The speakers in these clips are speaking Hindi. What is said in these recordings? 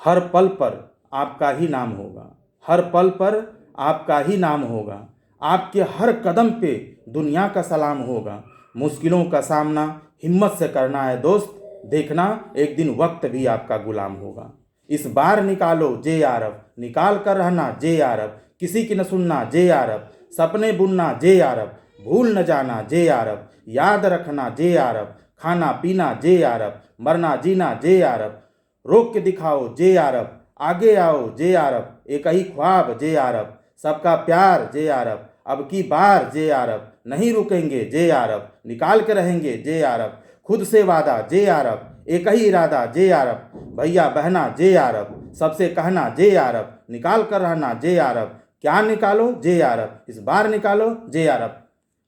हर पल पर आपका ही नाम होगा, हर पल पर आपका ही नाम होगा। आपके हर कदम पे दुनिया का सलाम होगा। मुश्किलों का सामना हिम्मत से करना है दोस्त, देखना एक दिन वक्त भी आपका गुलाम होगा। इस बार निकालो जे आर एफ, निकाल कर रहना जे आर एफ, किसी की न सुनना जे आर एफ, सपने बुनना जे आर एफ, भूल न जाना जे आर एफ, याद रखना जे आर एफ, खाना पीना जे आर एफ, मरना जीना जे आर एफ, रोक के दिखाओ जे आर एफ, आगे आओ जे आर एफ, एक ही ख्वाब जे आर एफ, सबका प्यार जे आर एफ, अब की बार जे आर एफ, नहीं रुकेंगे जे आर एफ, निकाल के रहेंगे जे आर एफ, खुद से वादा जे आर एफ, एक ही इरादा जे आर एफ, भैया बहना जे आर एफ, सबसे कहना जे आर एफ, निकाल कर रहना जे आर एफ, क्या निकालो जे आर एफ, इस बार निकालो जे आर एफ।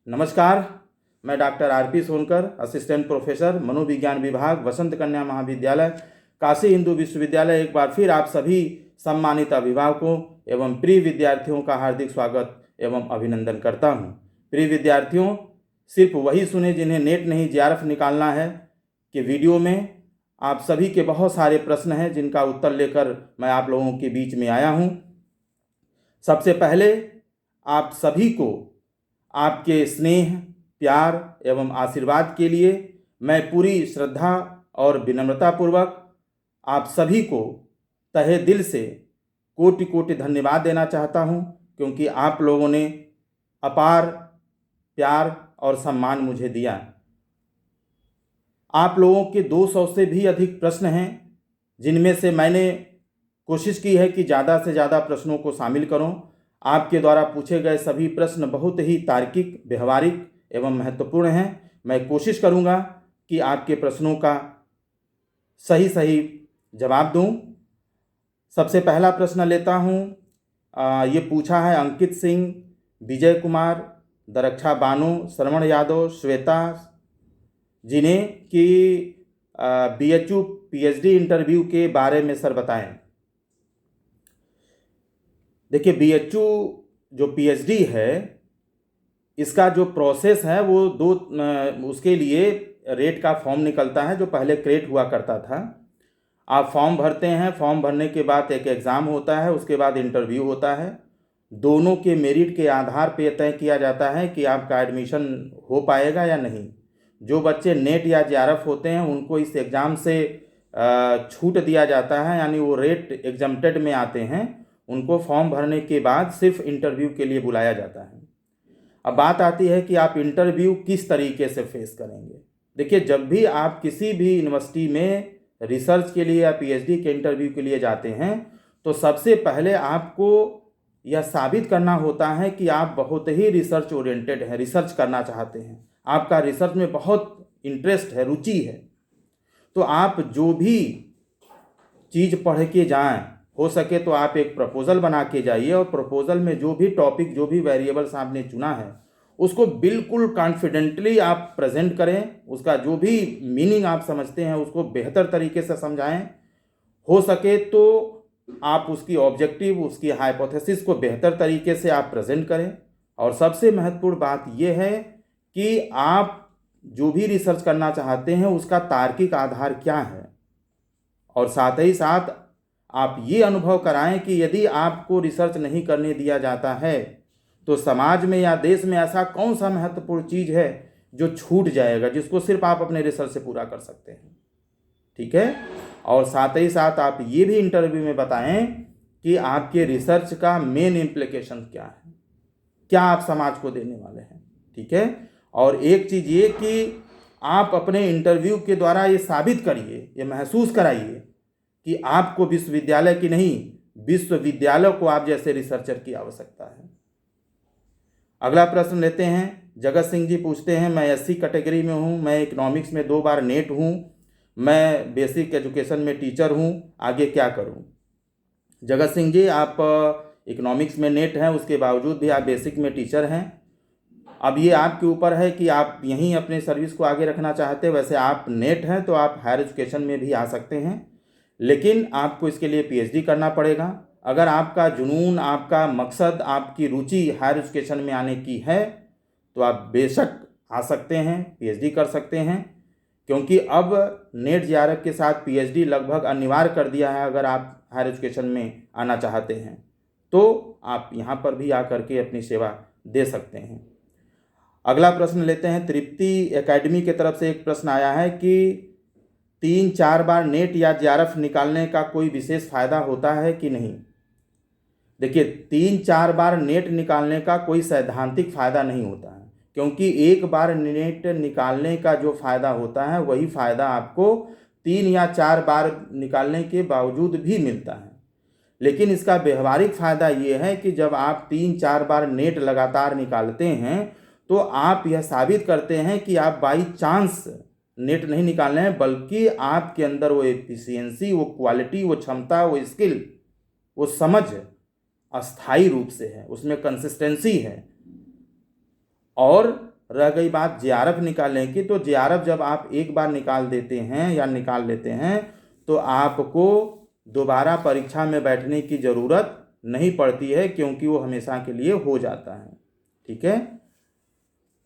नमस्कार, मैं doctor RP. Sonkar, assistant professor मनोविज्ञान विभाग, वसंत कन्या महाविद्यालय, काशी हिंदू विश्वविद्यालय, एक बार फिर आप सभी सम्मानित अभिभावकों एवं प्रिय विद्यार्थियों का हार्दिक स्वागत एवं अभिनंदन करता हूं। प्रिय विद्यार्थियों, सिर्फ वही सुने जिन्हें नेट नहीं जेआरएफ निकालना है कि वीडियो में आप सभी के बहुत सारे प्रश्न हैं जिनका उत्तर लेकर मैं आप लोगों के बीच में आया हूं। सबसे पहले आप सभी को आपके स्नेह, प्यार एवं आशीर्वाद के लिए मैं पूरी श्रद्धा और विनम्रतापूर्वक आप सभी को तहे दिल से कोटि कोटि धन्यवाद देना चाहता हूं, क्योंकि आप लोगों ने अपार प्यार और सम्मान मुझे दिया। आप लोगों के 200 से भी अधिक प्रश्न हैं, जिनमें से मैंने कोशिश की है कि ज़्यादा से ज़्यादा प्रश्नों को शामिल करूं। आपके द्वारा पूछे गए सभी प्रश्न बहुत ही तार्किक, व्यवहारिक एवं महत्वपूर्ण हैं। मैं कोशिश करूंगा कि आपके प्रश्नों का सही सही जवाब दूं। सबसे पहला प्रश्न लेता हूं। ये पूछा है अंकित सिंह, विजय कुमार, दरक्षा बानो, श्रवण यादव, श्वेता जी ने कि BHU PhD इंटरव्यू के बारे में सर बताएं। देखिए, BHU जो PhD है, इसका जो प्रोसेस है वो उसके लिए रेट का फॉर्म निकलता है जो पहले क्रेट हुआ करता था। आप फॉर्म भरते हैं, फॉर्म भरने के बाद एक एग्ज़ाम होता है, उसके बाद इंटरव्यू होता है। दोनों के मेरिट के आधार पर तय किया जाता है कि आपका एडमिशन हो पाएगा या नहीं। जो बच्चे नेट या जेआरएफ होते हैं उनको इस एग्ज़ाम से छूट दिया जाता है, यानी वो रेट एग्जम्प्टेड में आते हैं। उनको फॉर्म भरने के बाद सिर्फ इंटरव्यू के लिए बुलाया जाता है। अब बात आती है कि आप इंटरव्यू किस तरीके से फेस करेंगे। देखिए, जब भी आप किसी भी यूनिवर्सिटी में रिसर्च के लिए या PhD के इंटरव्यू के लिए जाते हैं, तो सबसे पहले आपको यह साबित करना होता है कि आप बहुत ही रिसर्च ओरिएंटेड हैं, रिसर्च करना चाहते हैं, आपका रिसर्च में बहुत इंटरेस्ट है, रुचि है। तो आप जो भी चीज़ पढ़ के जाएं, हो सके तो आप एक प्रपोज़ल बना के जाइए और प्रपोज़ल में जो भी टॉपिक, जो भी वेरिएबल्स आपने चुना है, उसको बिल्कुल कॉन्फिडेंटली आप प्रेजेंट करें। उसका जो भी मीनिंग आप समझते हैं उसको बेहतर तरीके से समझाएं। हो सके तो आप उसकी ऑब्जेक्टिव, उसकी हाइपोथेसिस को बेहतर तरीके से आप प्रेजेंट करें। और सबसे महत्वपूर्ण बात यह है कि आप जो भी रिसर्च करना चाहते हैं उसका तार्किक आधार क्या है, और साथ ही साथ आप ये अनुभव कराएं कि यदि आपको रिसर्च नहीं करने दिया जाता है तो समाज में या देश में ऐसा कौन सा महत्वपूर्ण चीज़ है जो छूट जाएगा, जिसको सिर्फ आप अपने रिसर्च से पूरा कर सकते हैं। ठीक है। और साथ ही साथ आप ये भी इंटरव्यू में बताएं कि आपके रिसर्च का मेन इम्प्लीकेशन क्या है, क्या आप समाज को देने वाले हैं। ठीक है। और एक चीज़ ये कि आप अपने इंटरव्यू के द्वारा ये साबित करिए, ये महसूस कराइए कि आपको विश्वविद्यालय की नहीं, विश्वविद्यालय को आप जैसे रिसर्चर की आवश्यकता है। अगला प्रश्न लेते हैं। जगत सिंह जी पूछते हैं, मैं SC कैटेगरी में हूँ, मैं इकोनॉमिक्स में 2 बार नेट हूँ, मैं बेसिक एजुकेशन में टीचर हूँ, आगे क्या करूँ। जगत सिंह जी, आप इकोनॉमिक्स में नेट हैं, उसके बावजूद भी आप बेसिक में टीचर हैं। अब ये आपके ऊपर है कि आप यहीं अपने सर्विस को आगे रखना चाहते हैं। वैसे आप नेट हैं तो आप हायर एजुकेशन में भी आ सकते हैं, लेकिन आपको इसके लिए PhD करना पड़ेगा। अगर आपका जुनून, आपका मकसद, आपकी रुचि हायर एजुकेशन में आने की है तो आप बेशक आ सकते हैं, PhD कर सकते हैं, क्योंकि अब नेट जेआरएफ के साथ पीएचडी लगभग अनिवार्य कर दिया है। अगर आप हायर एजुकेशन में आना चाहते हैं तो आप यहाँ पर भी आकर के अपनी सेवा दे सकते हैं। अगला प्रश्न लेते हैं। तृप्ति एकेडमी की तरफ से एक प्रश्न आया है कि 3-4 बार नेट या जेआरएफ निकालने का कोई विशेष फायदा होता है कि नहीं। देखिए, 3-4 बार नेट निकालने का कोई सैद्धांतिक फायदा नहीं होता है, क्योंकि एक बार नेट निकालने का जो फायदा होता है वही फायदा आपको 3 या 4 बार निकालने के बावजूद भी मिलता है। लेकिन इसका व्यवहारिक फायदा ये है कि जब आप 3-4 बार नेट लगातार निकालते हैं तो आप यह साबित करते हैं कि आप बाई चांस नेट नहीं निकालने हैं, बल्कि आपके अंदर वो एफिशिएंसी, वो क्वालिटी, वो क्षमता, वो स्किल, वो समझ अस्थायी रूप से है, उसमें कंसिस्टेंसी है। और रह गई बात जेआरएफ निकालने की, तो जेआरएफ जब आप एक बार निकाल देते हैं या निकाल लेते हैं तो आपको दोबारा परीक्षा में बैठने की ज़रूरत नहीं पड़ती है, क्योंकि वो हमेशा के लिए हो जाता है। ठीक है।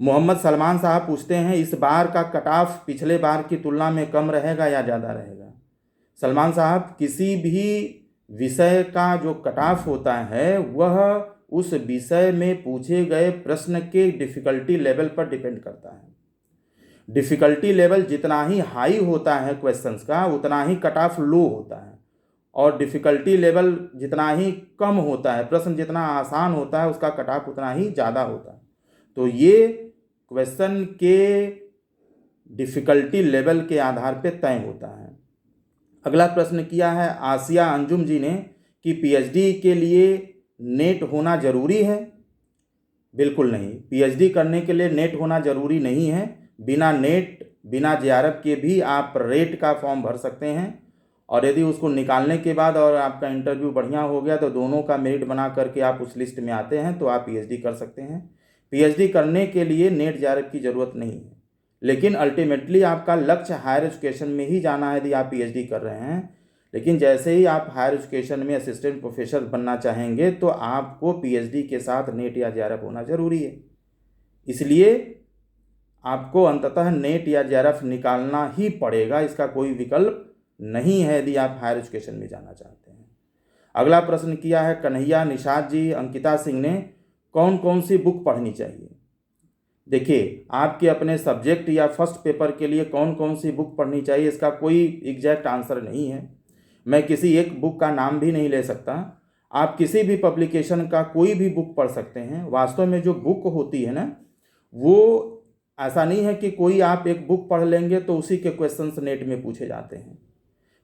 मोहम्मद सलमान साहब पूछते हैं, इस बार का कट ऑफ पिछले बार की तुलना में कम रहेगा या ज़्यादा रहेगा। सलमान साहब, किसी भी विषय का जो कट ऑफ होता है वह उस विषय में पूछे गए प्रश्न के डिफ़िकल्टी लेवल पर डिपेंड करता है। डिफ़िकल्टी लेवल जितना ही हाई होता है क्वेश्चंस का, उतना ही कट ऑफ लो होता है, और डिफ़िकल्टी लेवल जितना ही कम होता है, प्रश्न जितना आसान होता है, उसका कट ऑफ उतना ही ज़्यादा होता है। तो ये क्वेश्चन के डिफ़िकल्टी लेवल के आधार पर तय होता है। अगला प्रश्न किया है आसिया अंजुम जी ने कि पीएचडी के लिए नेट होना ज़रूरी है। बिल्कुल नहीं, पीएचडी करने के लिए नेट होना ज़रूरी नहीं है। बिना नेट, बिना जेआरएफ के भी आप रेट का फॉर्म भर सकते हैं, और यदि उसको निकालने के बाद और आपका इंटरव्यू बढ़िया हो गया तो दोनों का मेरिट बना करके आप उस लिस्ट में आते हैं तो आप पीएचडी कर सकते हैं। पीएचडी करने के लिए नेट जेआरएफ की ज़रूरत नहीं है, लेकिन अल्टीमेटली आपका लक्ष्य हायर एजुकेशन में ही जाना है यदि आप पीएचडी कर रहे हैं। लेकिन जैसे ही आप हायर एजुकेशन में असिस्टेंट प्रोफेसर बनना चाहेंगे तो आपको पीएचडी के साथ नेट या जेआरएफ होना ज़रूरी है। इसलिए आपको अंततः नेट या जेआरएफ निकालना ही पड़ेगा, इसका कोई विकल्प नहीं है यदि आप हायर एजुकेशन में जाना चाहते हैं। अगला प्रश्न किया है कन्हैया निषाद जी, अंकिता सिंह ने, कौन कौन सी बुक पढ़नी चाहिए। देखिए, आपके अपने सब्जेक्ट या फर्स्ट पेपर के लिए कौन कौन सी बुक पढ़नी चाहिए, इसका कोई एग्जैक्ट आंसर नहीं है। मैं किसी एक बुक का नाम भी नहीं ले सकता। आप किसी भी पब्लिकेशन का कोई भी बुक पढ़ सकते हैं। वास्तव में जो बुक होती है ना, वो ऐसा नहीं है कि कोई आप एक बुक पढ़ लेंगे तो उसी के क्वेश्चंस नेट में पूछे जाते हैं,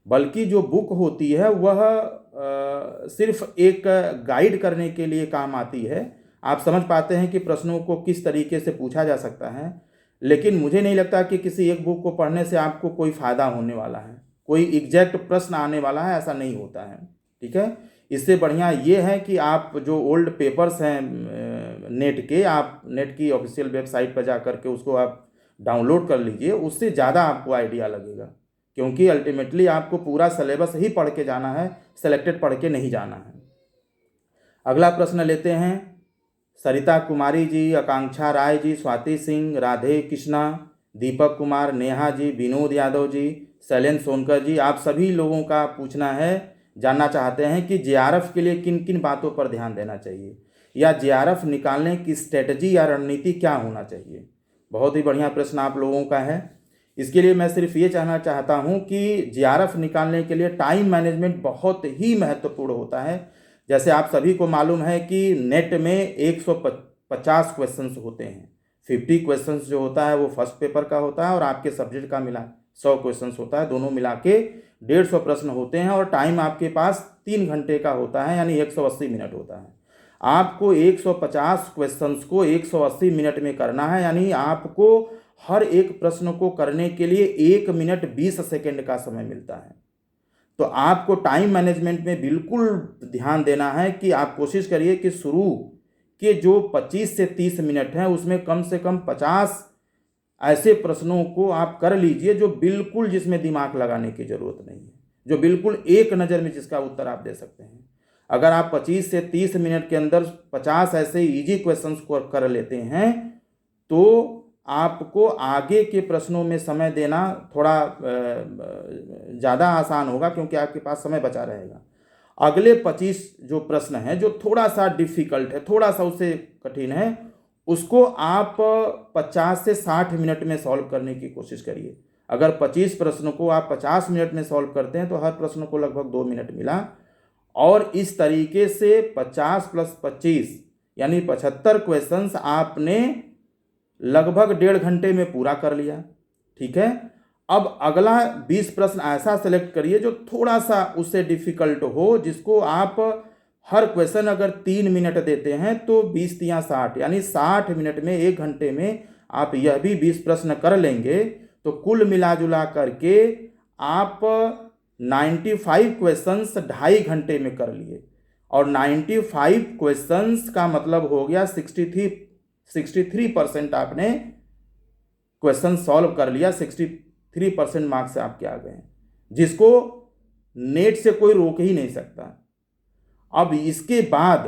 बल्कि जो बुक होती है वह सिर्फ एक गाइड करने के लिए काम आती है। आप समझ पाते हैं कि प्रश्नों को किस तरीके से पूछा जा सकता है, लेकिन मुझे नहीं लगता कि किसी एक बुक को पढ़ने से आपको कोई फ़ायदा होने वाला है, कोई एग्जैक्ट प्रश्न आने वाला है, ऐसा नहीं होता है। ठीक है। इससे बढ़िया ये है कि आप जो ओल्ड पेपर्स हैं नेट के, आप नेट की ऑफिशियल वेबसाइट पर जा कर के उसको आप डाउनलोड कर लीजिए, उससे ज़्यादा आपको आइडिया लगेगा, क्योंकि अल्टीमेटली आपको पूरा सिलेबस ही पढ़ के जाना है, सेलेक्टेड पढ़ के नहीं जाना है। अगला प्रश्न लेते हैं सरिता कुमारी जी, आकांक्षा राय जी, स्वाति सिंह, राधे कृष्णा, दीपक कुमार, नेहा जी, विनोद यादव जी, शैलेंद्र सोनकर जी, आप सभी लोगों का पूछना है, जानना चाहते हैं कि जेआरएफ के लिए किन किन बातों पर ध्यान देना चाहिए, या जेआरएफ निकालने की स्ट्रेटजी या रणनीति क्या होना चाहिए। बहुत ही बढ़िया प्रश्न आप लोगों का है। इसके लिए मैं सिर्फ ये कहना चाहता हूँ कि जेआरएफ निकालने के लिए टाइम मैनेजमेंट बहुत ही महत्वपूर्ण होता है। जैसे आप सभी को मालूम है कि नेट में 150 क्वेश्चंस होते हैं। 50 क्वेश्चंस जो होता है वो फर्स्ट पेपर का होता है, और आपके सब्जेक्ट का मिला 100 क्वेश्चंस होता है। दोनों मिला के 150 प्रश्न होते हैं, और टाइम आपके पास 3 घंटे का होता है, यानी 180 मिनट होता है। आपको 150 क्वेश्चंस को 180 मिनट में करना है, यानी आपको हर एक प्रश्न को करने के लिए 1 मिनट 20 सेकेंड का समय मिलता है। तो आपको टाइम मैनेजमेंट में बिल्कुल ध्यान देना है कि आप कोशिश करिए कि शुरू के जो 25 से 30 मिनट हैं उसमें कम से कम 50 ऐसे प्रश्नों को आप कर लीजिए जो बिल्कुल, जिसमें दिमाग लगाने की ज़रूरत नहीं है, जो बिल्कुल एक नज़र में जिसका उत्तर आप दे सकते हैं। अगर आप 25 से 30 मिनट के अंदर 50 ऐसे इजी क्वेश्चंस को कर लेते हैं तो आपको आगे के प्रश्नों में समय देना थोड़ा ज़्यादा आसान होगा, क्योंकि आपके पास समय बचा रहेगा। अगले 25 जो प्रश्न हैं जो थोड़ा सा डिफ़िकल्ट है, थोड़ा सा उससे कठिन है, उसको आप 50 से 60 मिनट में सॉल्व करने की कोशिश करिए। अगर 25 प्रश्नों को आप 50 मिनट में सॉल्व करते हैं तो हर प्रश्न को लगभग 2 मिनट मिला, और इस तरीके से 50 + 25 यानी 75 क्वेश्चंस आपने लगभग 1.5 घंटे में पूरा कर लिया। ठीक है, अब अगला 20 प्रश्न ऐसा सेलेक्ट करिए जो थोड़ा सा उससे डिफिकल्ट हो, जिसको आप हर क्वेश्चन अगर 3 मिनट देते हैं तो 20 × 60 यानी 60 मिनट में, 1 घंटे में आप यह भी 20 प्रश्न कर लेंगे तो कुल मिला जुला करके आप 95 क्वेश्चंस 2.5 घंटे में कर लिए। और 95 क्वेश्चंस का मतलब हो गया 63% आपने क्वेश्चन सॉल्व कर लिया। 63% मार्क्स से आपके आ गए हैं, जिसको नेट से कोई रोक ही नहीं सकता। अब इसके बाद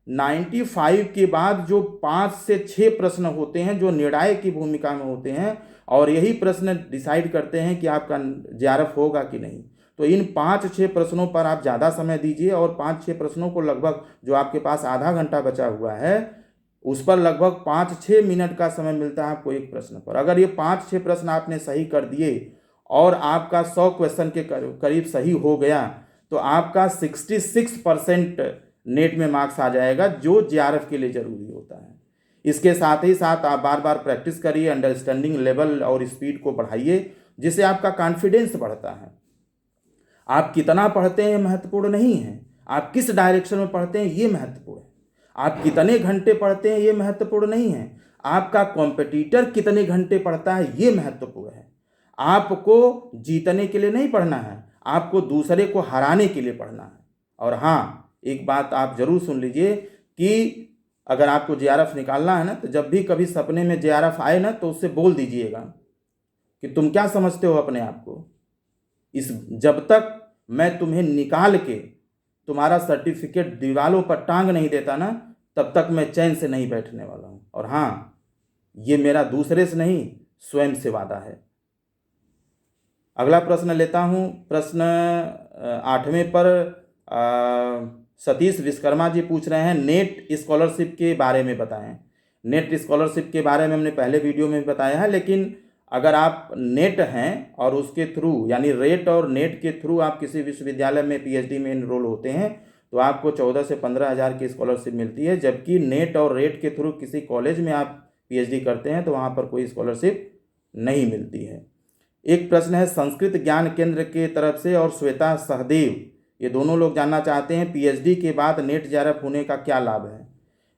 95 के बाद जो 5 से 6 प्रश्न होते हैं जो निर्णायक की भूमिका में होते हैं, और यही प्रश्न डिसाइड करते हैं कि आपका जेआरएफ होगा कि नहीं। तो इन 5-6 प्रश्नों पर आप ज़्यादा समय दीजिए, और 5-6 प्रश्नों को लगभग, जो आपके पास आधा घंटा बचा हुआ है, उस पर लगभग 5-6 मिनट का समय मिलता है आपको एक प्रश्न पर। अगर ये 5-6 प्रश्न आपने सही कर दिए और आपका 100 क्वेश्चन के करीब सही हो गया, तो आपका 66% नेट में मार्क्स आ जाएगा, जो जेआरएफ के लिए ज़रूरी होता है। इसके साथ ही साथ आप बार बार प्रैक्टिस करिए, अंडरस्टैंडिंग लेवल और स्पीड को बढ़ाइए, जिससे आपका कॉन्फिडेंस बढ़ता है। आप कितना पढ़ते हैं महत्वपूर्ण नहीं है, आप किस डायरेक्शन में पढ़ते हैं ये महत्वपूर्ण है। आप कितने घंटे पढ़ते हैं ये महत्वपूर्ण नहीं है, आपका कॉम्पिटिटर कितने घंटे पढ़ता है ये महत्वपूर्ण है। आपको जीतने के लिए नहीं पढ़ना है, आपको दूसरे को हराने के लिए पढ़ना है। और हाँ, एक बात आप जरूर सुन लीजिए कि अगर आपको जेआरएफ निकालना है ना, तो जब भी कभी सपने में जेआरएफ आए ना, तो उससे बोल दीजिएगा कि तुम क्या समझते हो अपने आप को, जब तक मैं तुम्हें निकाल के तुम्हारा सर्टिफिकेट दीवालों पर टांग नहीं देता ना, तब तक मैं चैन से नहीं बैठने वाला हूँ। और हाँ, ये मेरा दूसरे से नहीं, स्वयं से वादा है। अगला प्रश्न लेता हूँ। प्रश्न 8वें पर सतीश विश्वकर्मा जी पूछ रहे हैं, नेट स्कॉलरशिप के बारे में बताएं। नेट स्कॉलरशिप के बारे में हमने पहले वीडियो में बताया है, लेकिन अगर आप नेट हैं और उसके थ्रू, यानी रेट और नेट के थ्रू आप किसी विश्वविद्यालय में पीएचडी में इनरोल होते हैं, तो आपको 14 से 15 हज़ार की स्कॉलरशिप मिलती है। जबकि नेट और रेट के थ्रू किसी कॉलेज में आप पीएचडी करते हैं तो वहाँ पर कोई स्कॉलरशिप नहीं मिलती है। एक प्रश्न है संस्कृत ज्ञान केंद्र के तरफ से, और श्वेता सहदेव, ये दोनों लोग जानना चाहते हैं पीएचडी के बाद नेट जेआरएफ होने का क्या लाभ है।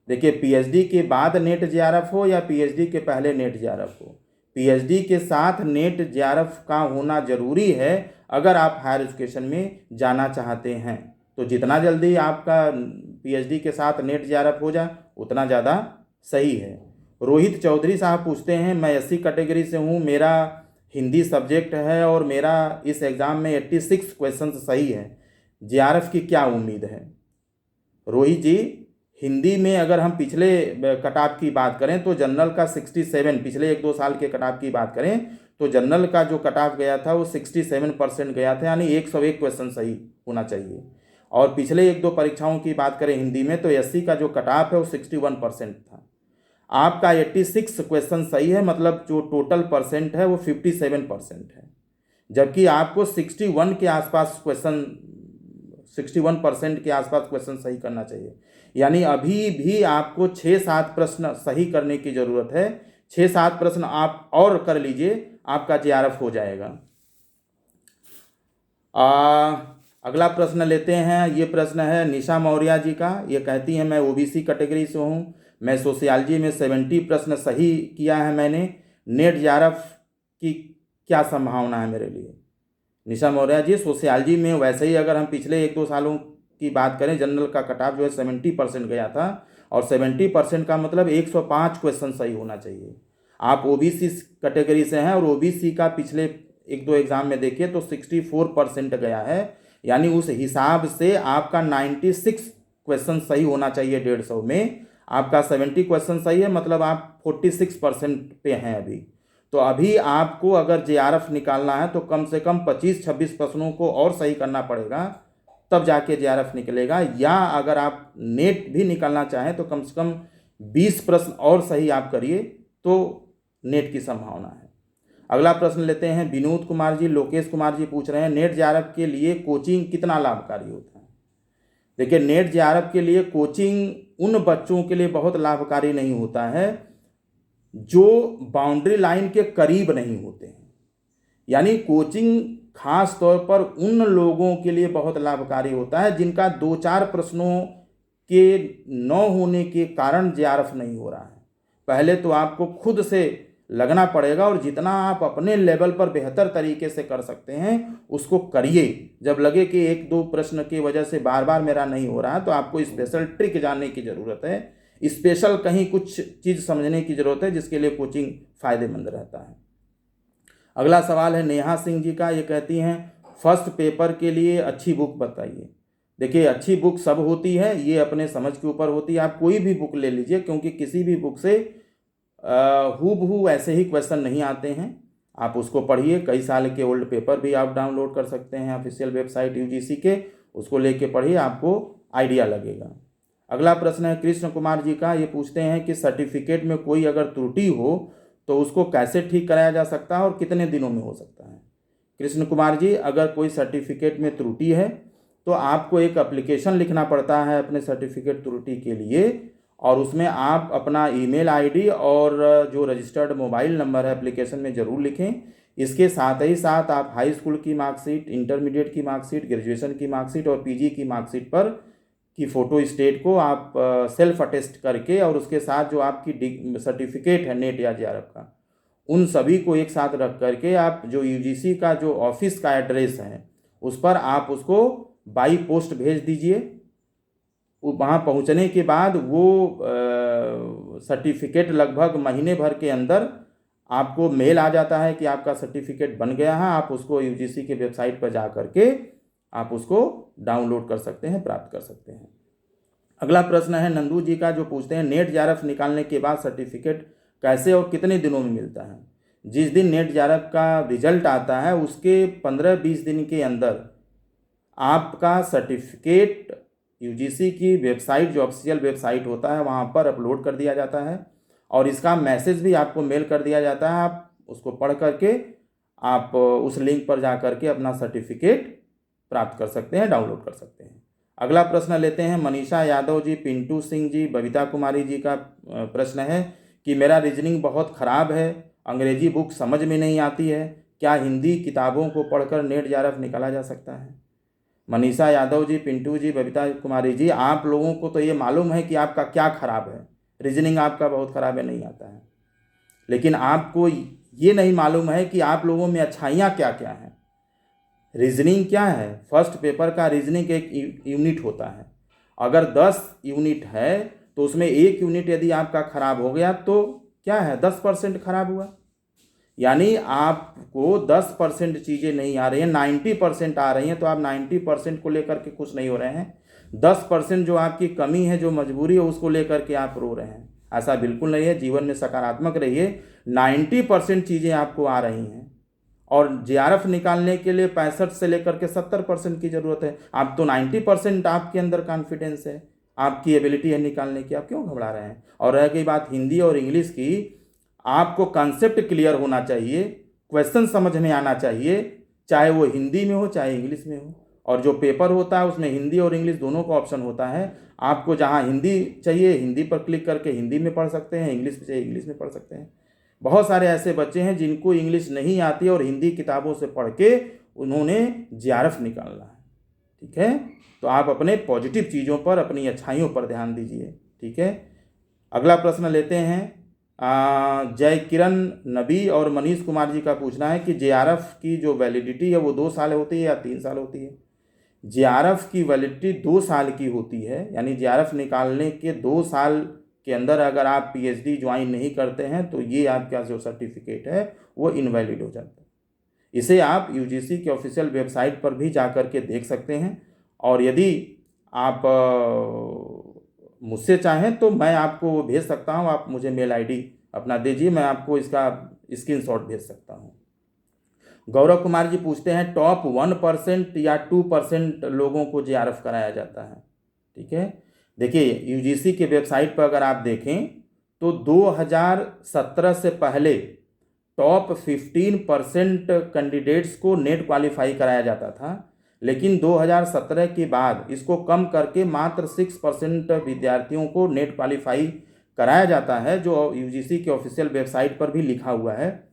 देखिए, पीएचडी के बाद नेट जेआरएफ हो या पीएचडी के पहले नेट जेआरएफ हो, पीएचडी के साथ नेट जेआरएफ का होना जरूरी है अगर आप हायर एजुकेशन में जाना चाहते हैं। तो जितना जल्दी आपका पीएचडी के साथ नेट जेआरएफ हो जाए उतना ज़्यादा सही है। रोहित चौधरी साहब पूछते हैं, मैं एससी कैटेगरी से हूँ, मेरा हिंदी सब्जेक्ट है और मेरा इस एग्ज़ाम में 86 क्वेश्चन सही है, जेआरएफ की क्या उम्मीद है। रोहित जी, हिंदी में अगर हम पिछले कटाप की बात करें तो जनरल का 67, पिछले 1-2 साल के कटाप की बात करें तो जनरल का जो कटाप गया था वो 67% गया था, यानी 101 क्वेश्चन सही होना चाहिए। और पिछले 1-2 परीक्षाओं की बात करें हिंदी में तो एससी का जो कटाप है वो 61% था। आपका 86 क्वेश्चन सही है, मतलब जो टोटल परसेंट है वो 57% है। जबकि आपको 61 के आसपास क्वेश्चन, 61% के आसपास क्वेश्चन सही करना चाहिए। यानी अभी भी आपको 6-7 प्रश्न सही करने की ज़रूरत है। 6-7 प्रश्न आप और कर लीजिए, आपका जेआरएफ हो जाएगा। अगला प्रश्न लेते हैं। ये प्रश्न है निशा मौर्य जी का। ये कहती हैं, मैं ओबीसी कैटेगरी से हूँ, मैं सोशियोलॉजी में 70 प्रश्न सही किया है मैंने, नेट जेआरएफ की क्या संभावना है मेरे लिए। निशा मौर्य जी, सोशियोलॉजी में वैसे ही अगर हम पिछले 1-2 सालों की बात करें, जनरल का कटाप जो है 70% गया था, और 70% का मतलब 105 क्वेश्चन सही होना चाहिए। आप ओबीसी कैटेगरी से हैं और ओबीसी का पिछले 1-2 एग्जाम में देखिए तो 64% गया है, यानी उस हिसाब से आपका 96 क्वेश्चन सही होना चाहिए 150 में। आपका 70 क्वेश्चन सही है, मतलब आप 46% पे हैं अभी। तो अभी आपको अगर जेआरएफ निकालना है तो कम से कम 25-26 प्रश्नों को और सही करना पड़ेगा, तब जाके जेआरएफ निकलेगा। या अगर आप नेट भी निकालना चाहें तो कम से कम 20 प्रश्न और सही आप करिए तो नेट की संभावना है। अगला प्रश्न लेते हैं विनोद कुमार जी, लोकेश कुमार जी पूछ रहे हैं नेट जेआरएफ के लिए कोचिंग कितना लाभकारी होता है। देखिए, नेट जेआरएफ के लिए कोचिंग उन बच्चों के लिए बहुत लाभकारी नहीं होता है जो बाउंड्री लाइन के करीब नहीं होते हैं। यानी कोचिंग खास तौर पर उन लोगों के लिए बहुत लाभकारी होता है जिनका 2-4 प्रश्नों के न होने के कारण जेआरएफ नहीं हो रहा है। पहले तो आपको खुद से लगना पड़ेगा और जितना आप अपने लेवल पर बेहतर तरीके से कर सकते हैं उसको करिए। जब लगे कि 1-2 प्रश्न की वजह से बार बार मेरा नहीं हो रहा है तो आपको स्पेशल ट्रिक जानने की ज़रूरत है, स्पेशल कहीं कुछ चीज़ समझने की ज़रूरत है, जिसके लिए कोचिंग फ़ायदेमंद रहता है। अगला सवाल है नेहा सिंह जी का। ये कहती हैं फर्स्ट पेपर के लिए अच्छी बुक बताइए। देखिए, अच्छी बुक सब होती है, ये अपने समझ के ऊपर होती है। आप कोई भी बुक ले लीजिए, क्योंकि किसी भी बुक से हूबहू ऐसे ही क्वेश्चन नहीं आते हैं। आप उसको पढ़िए, कई साल के ओल्ड पेपर भी आप डाउनलोड कर सकते हैं ऑफिशियल वेबसाइट यूजीसी के, उसको लेके पढ़िए, आपको आइडिया लगेगा। अगला प्रश्न है कृष्ण कुमार जी का। ये पूछते हैं कि सर्टिफिकेट में कोई अगर त्रुटि हो तो उसको कैसे ठीक कराया जा सकता है और कितने दिनों में हो सकता है। कृष्ण कुमार जी, अगर कोई सर्टिफिकेट में त्रुटि है तो आपको एक एप्लीकेशन लिखना पड़ता है अपने सर्टिफिकेट त्रुटि के लिए, और उसमें आप अपना ईमेल आईडी और जो रजिस्टर्ड मोबाइल नंबर है एप्लीकेशन में ज़रूर लिखें। इसके साथ ही साथ आप हाई स्कूल की मार्कशीट, इंटरमीडिएट की मार्कशीट, ग्रेजुएशन की मार्कशीट और पीजी की मार्कशीट पर की फ़ोटो स्टेट को आप सेल्फ अटेस्ट करके, और उसके साथ जो आपकी सर्टिफिकेट है नेट या जेआरएफ का, उन सभी को एक साथ रख करके आप जो यूजीसी का जो ऑफिस का एड्रेस है उस पर आप उसको बाई पोस्ट भेज दीजिए। वहाँ पहुँचने के बाद वो सर्टिफिकेट लगभग महीने भर के अंदर आपको मेल आ जाता है कि आपका सर्टिफिकेट बन गया है। आप उसको यूजीसी के वेबसाइट पर जा करके आप उसको डाउनलोड कर सकते हैं, प्राप्त कर सकते हैं। अगला प्रश्न है नंदू जी का, जो पूछते हैं नेट जेआरएफ निकालने के बाद सर्टिफिकेट कैसे और कितने दिनों में मिलता है। जिस दिन नेट जेआरएफ का रिजल्ट आता है उसके 15-20 दिन के अंदर आपका सर्टिफिकेट यूजीसी की वेबसाइट, जो ऑफिशियल वेबसाइट होता है, वहाँ पर अपलोड कर दिया जाता है और इसका मैसेज भी आपको मेल कर दिया जाता है। आप उसको पढ़ करके आप उस लिंक पर जा करके अपना सर्टिफिकेट प्राप्त कर सकते हैं, डाउनलोड कर सकते हैं। अगला प्रश्न लेते हैं मनीषा यादव जी, पिंटू सिंह जी, बबीता कुमारी जी का प्रश्न है कि मेरा रीजनिंग बहुत ख़राब है, अंग्रेजी बुक समझ में नहीं आती है, क्या हिंदी किताबों को पढ़कर नेट जेआरएफ निकाला जा सकता है। मनीषा यादव जी, पिंटू जी, बबीता कुमारी जी, आप लोगों को तो ये मालूम है कि आपका क्या खराब है, रीजनिंग आपका बहुत ख़राब है, नहीं आता है, लेकिन आपको ये नहीं मालूम है कि आप लोगों में अच्छाइयाँ क्या क्या हैं। रीजनिंग क्या है, फर्स्ट पेपर का रीजनिंग एक यूनिट होता है। अगर 10 यूनिट है तो उसमें एक यूनिट यदि आपका खराब हो गया तो क्या है, 10% खराब हुआ। यानी आपको 10% चीज़ें नहीं आ रही हैं, 90% आ रही हैं, तो आप 90% को लेकर के खुश नहीं हो रहे हैं। 10% जो आपकी कमी है, जो मजबूरी है, उसको लेकर के आप रो रहे हैं। ऐसा बिल्कुल नहीं है। जीवन में सकारात्मक रहिए। 90% चीज़ें आपको आ रही हैं और जेआरएफ निकालने के लिए 65 से लेकर के 70% की ज़रूरत है। आप तो 90% आपके अंदर कॉन्फिडेंस है, आपकी एबिलिटी है निकालने की, आप क्यों घबरा रहे हैं। और रह गई बात हिंदी और इंग्लिश की, आपको कॉन्सेप्ट क्लियर होना चाहिए, क्वेश्चन समझ में आना चाहिए, चाहे वो हिंदी में हो चाहे इंग्लिश में हो। और जो पेपर होता है उसमें हिंदी और इंग्लिश दोनों का ऑप्शन होता है। आपको जहाँ हिंदी चाहिए हिंदी पर क्लिक करके हिंदी में पढ़ सकते हैं, इंग्लिश चाहिए इंग्लिश में पढ़ सकते हैं। बहुत सारे ऐसे बच्चे हैं जिनको इंग्लिश नहीं आती और हिंदी किताबों से पढ़ के उन्होंने जेआरएफ निकालना है। ठीक है, तो आप अपने पॉजिटिव चीज़ों पर, अपनी अच्छाइयों पर ध्यान दीजिए। ठीक है, अगला प्रश्न लेते हैं जय किरण नबी और मनीष कुमार जी का पूछना है कि जेआरएफ की जो वैलिडिटी है वो 2 साल होती है या 3 साल होती है। जेआरएफ की वैलिडिटी 2 साल की होती है, यानी जेआरएफ निकालने के 2 साल के अंदर अगर आप पीएचडी ज्वाइन नहीं करते हैं तो ये आपका जो सर्टिफिकेट है वो इनवैलिड हो जाता है। इसे आप यूजीसी के ऑफिशियल वेबसाइट पर भी जा कर के देख सकते हैं। और यदि आप मुझसे चाहें तो मैं आपको वो भेज सकता हूँ, आप मुझे मेल आईडी अपना दीजिए, मैं आपको इसका स्क्रीनशॉट भेज सकता हूँ। गौरव कुमार जी पूछते हैं टॉप 1% या 2% लोगों को जेआरएफ कराया जाता है। ठीक है, देखिए यूजीसी के वेबसाइट पर अगर आप देखें तो 2017 से पहले टॉप 15% कैंडिडेट्स को नेट क्वालिफाई कराया जाता था, लेकिन 2017 के बाद इसको कम करके मात्र 6% विद्यार्थियों को नेट क्वालिफाई कराया जाता है, जो यूजीसी के ऑफिशियल वेबसाइट पर भी लिखा हुआ है।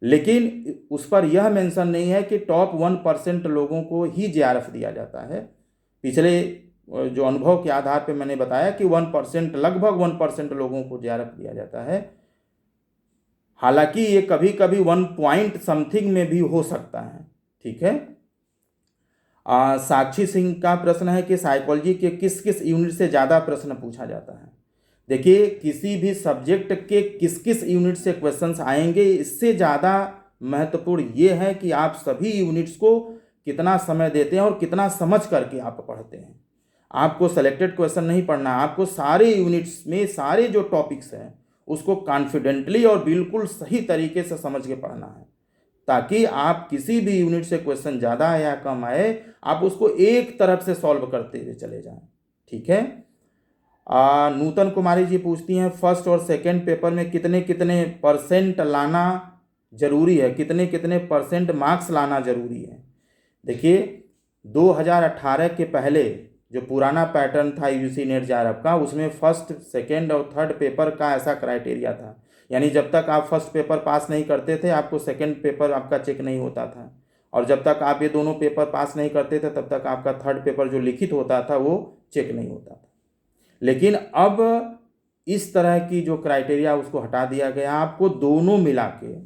लेकिन उस पर यह मेंशन नहीं है कि टॉप 1% लोगों को ही जेआरएफ दिया जाता है। पिछले जो अनुभव के आधार पर मैंने बताया कि 1%, लगभग 1% लोगों को जेआरएफ दिया जाता है। हालांकि ये कभी कभी 1 पॉइंट समथिंग में भी हो सकता है। ठीक है, साक्षी सिंह का प्रश्न है कि साइकोलॉजी के किस किस यूनिट से ज़्यादा प्रश्न पूछा जाता है। देखिए, किसी भी सब्जेक्ट के किस किस यूनिट से क्वेश्चंस आएंगे, इससे ज़्यादा महत्वपूर्ण ये है कि आप सभी यूनिट्स को कितना समय देते हैं और कितना समझ करके आप पढ़ते हैं। आपको सेलेक्टेड क्वेश्चन नहीं पढ़ना, आपको सारे यूनिट्स में सारे जो टॉपिक्स हैं उसको कॉन्फिडेंटली और बिल्कुल सही तरीके से समझ के पढ़ना है, ताकि आप किसी भी यूनिट से क्वेश्चन ज़्यादा आए या कम आए, आप उसको एक तरफ से सॉल्व करते हुए चले जाएं। ठीक है, नूतन कुमारी जी पूछती हैं फर्स्ट और सेकंड पेपर में कितने कितने परसेंट लाना जरूरी है, कितने कितने परसेंट मार्क्स लाना जरूरी है। देखिए, 2018 के पहले जो पुराना पैटर्न था यूजीसी नेट जेआरएफ का, उसमें फर्स्ट, सेकंड और थर्ड पेपर का ऐसा क्राइटेरिया था, यानी जब तक आप फर्स्ट पेपर पास नहीं करते थे आपको सेकंड पेपर आपका चेक नहीं होता था, और जब तक आप ये दोनों पेपर पास नहीं करते थे तब तक आपका थर्ड पेपर जो लिखित होता था वो चेक नहीं होता था। लेकिन अब इस तरह की जो क्राइटेरिया उसको हटा दिया गया, आपको दोनों मिला के,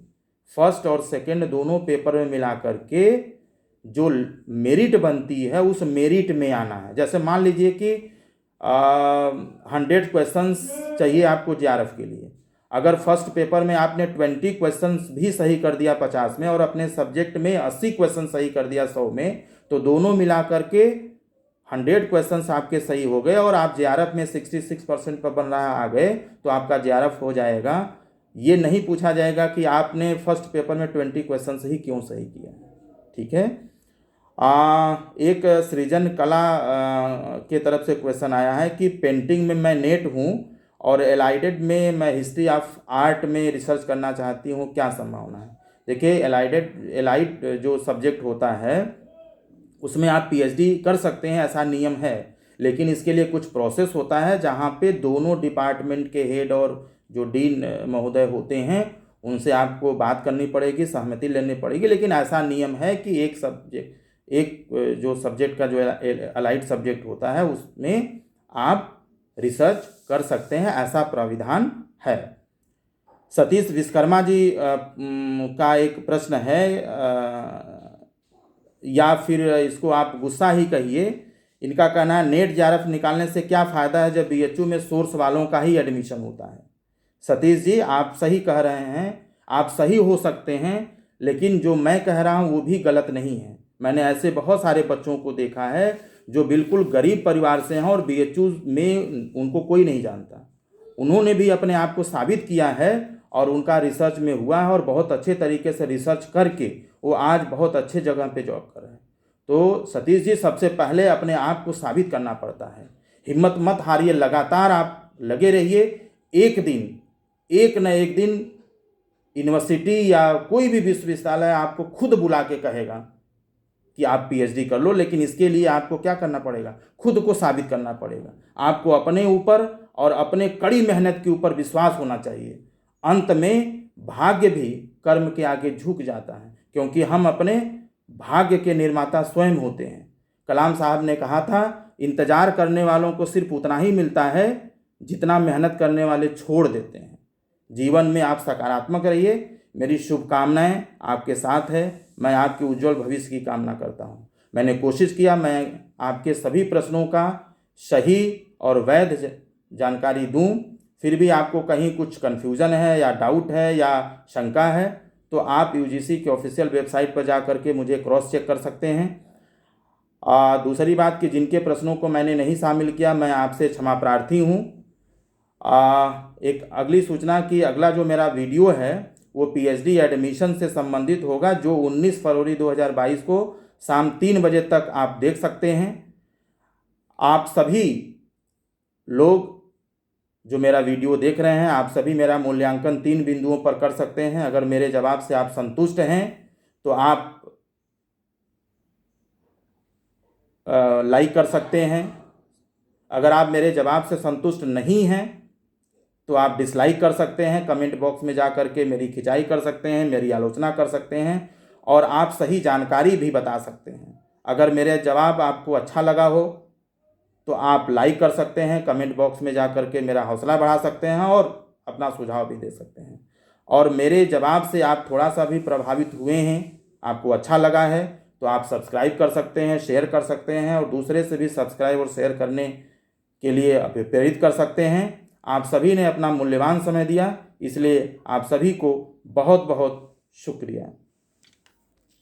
फर्स्ट और सेकंड दोनों पेपर में मिला करके जो मेरिट बनती है उस मेरिट में आना है। जैसे मान लीजिए कि 100 क्वेश्चंस चाहिए आपको जेआरएफ के लिए, अगर फर्स्ट पेपर में आपने 20 क्वेश्चंस भी सही कर दिया 50 में और अपने सब्जेक्ट में 80 क्वेश्चन सही कर दिया 100 में, तो दोनों मिला करके 100 क्वेश्चंस आपके सही हो गए और आप जेआरएफ में 66% पर बन रहा आ गए, तो आपका जेआरएफ हो जाएगा। ये नहीं पूछा जाएगा कि आपने फर्स्ट पेपर में 20 क्वेश्चन ही क्यों सही किया। ठीक है, एक सृजन कला के तरफ से क्वेश्चन आया है कि पेंटिंग में मैं नेट हूँ और एलाइडेड में मैं हिस्ट्री ऑफ आर्ट में रिसर्च करना चाहती हूँ, क्या संभावना है। देखिए, एलाइड जो सब्जेक्ट होता है उसमें आप पीएचडी कर सकते हैं, ऐसा नियम है, लेकिन इसके लिए कुछ प्रोसेस होता है जहाँ पे दोनों डिपार्टमेंट के हेड और जो डीन महोदय होते हैं उनसे आपको बात करनी पड़ेगी, सहमति लेनी पड़ेगी। लेकिन ऐसा नियम है कि एक जो सब्जेक्ट का जो अलाइड सब्जेक्ट होता है उसमें आप रिसर्च कर सकते हैं, ऐसा प्राविधान है। सतीश विश्वकर्मा जी का एक प्रश्न है, या फिर इसको आप गुस्सा ही कहिए, इनका कहना है नेट जेआरएफ निकालने से क्या फ़ायदा है जब बीएचयू में सोर्स वालों का ही एडमिशन होता है। सतीश जी, आप सही कह रहे हैं, आप सही हो सकते हैं, लेकिन जो मैं कह रहा हूँ वो भी गलत नहीं है। मैंने ऐसे बहुत सारे बच्चों को देखा है जो बिल्कुल गरीब परिवार से हैं और बीएचयू में उनको कोई नहीं जानता। उन्होंने भी अपने आप को साबित किया है और उनका रिसर्च में हुआ है और बहुत अच्छे तरीके से रिसर्च करके वो आज बहुत अच्छे जगह पे जॉब कर रहे हैं। तो सतीश जी, सबसे पहले अपने आप को साबित करना पड़ता है। हिम्मत मत हारिए, लगातार आप लगे रहिए। एक न एक दिन यूनिवर्सिटी या कोई भी विश्वविद्यालय आपको खुद बुला के कहेगा कि आप पीएचडी कर लो, लेकिन इसके लिए आपको क्या करना पड़ेगा, खुद को साबित करना पड़ेगा। आपको अपने ऊपर और अपने कड़ी मेहनत के ऊपर विश्वास होना चाहिए। अंत में भाग्य भी कर्म के आगे झुक जाता है, क्योंकि हम अपने भाग्य के निर्माता स्वयं होते हैं। कलाम साहब ने कहा था, इंतजार करने वालों को सिर्फ उतना ही मिलता है जितना मेहनत करने वाले छोड़ देते हैं। जीवन में आप सकारात्मक रहिए। मेरी शुभकामनाएं आपके साथ है। मैं आपके उज्जवल भविष्य की कामना करता हूं। मैंने कोशिश किया मैं आपके सभी प्रश्नों का सही और वैध जानकारी दूं। फिर भी आपको कहीं कुछ कन्फ्यूज़न है या डाउट है या शंका है तो आप यूजीसी के ऑफिशियल वेबसाइट पर जा कर के मुझे क्रॉस चेक कर सकते हैं। दूसरी बात कि जिनके प्रश्नों को मैंने नहीं शामिल किया, मैं आपसे क्षमा प्रार्थी हूँ। एक अगली सूचना कि अगला जो मेरा वीडियो है वो पीएचडी एडमिशन से संबंधित होगा, जो 19 फरवरी 2022 को शाम 3 बजे तक आप देख सकते हैं। आप सभी लोग जो मेरा वीडियो देख रहे हैं, आप सभी मेरा मूल्यांकन 3 बिंदुओं पर कर सकते हैं। अगर मेरे जवाब से आप संतुष्ट हैं तो आप लाइक कर सकते हैं। अगर आप मेरे जवाब से संतुष्ट नहीं हैं तो आप डिसलाइक कर सकते हैं। कमेंट बॉक्स में जा कर के मेरी खिंचाई कर सकते हैं, मेरी आलोचना कर सकते हैं और आप सही जानकारी भी बता सकते हैं। अगर मेरे जवाब आपको अच्छा लगा हो तो आप लाइक कर सकते हैं, कमेंट बॉक्स में जा कर के मेरा हौसला बढ़ा सकते हैं और अपना सुझाव भी दे सकते हैं। और मेरे जवाब से आप थोड़ा सा भी प्रभावित हुए हैं, आपको अच्छा लगा है, तो आप सब्सक्राइब कर सकते हैं, शेयर कर सकते हैं और दूसरे से भी सब्सक्राइब और शेयर करने के लिए प्रेरित कर सकते हैं। आप सभी ने अपना मूल्यवान समय दिया, इसलिए आप सभी को बहुत बहुत शुक्रिया।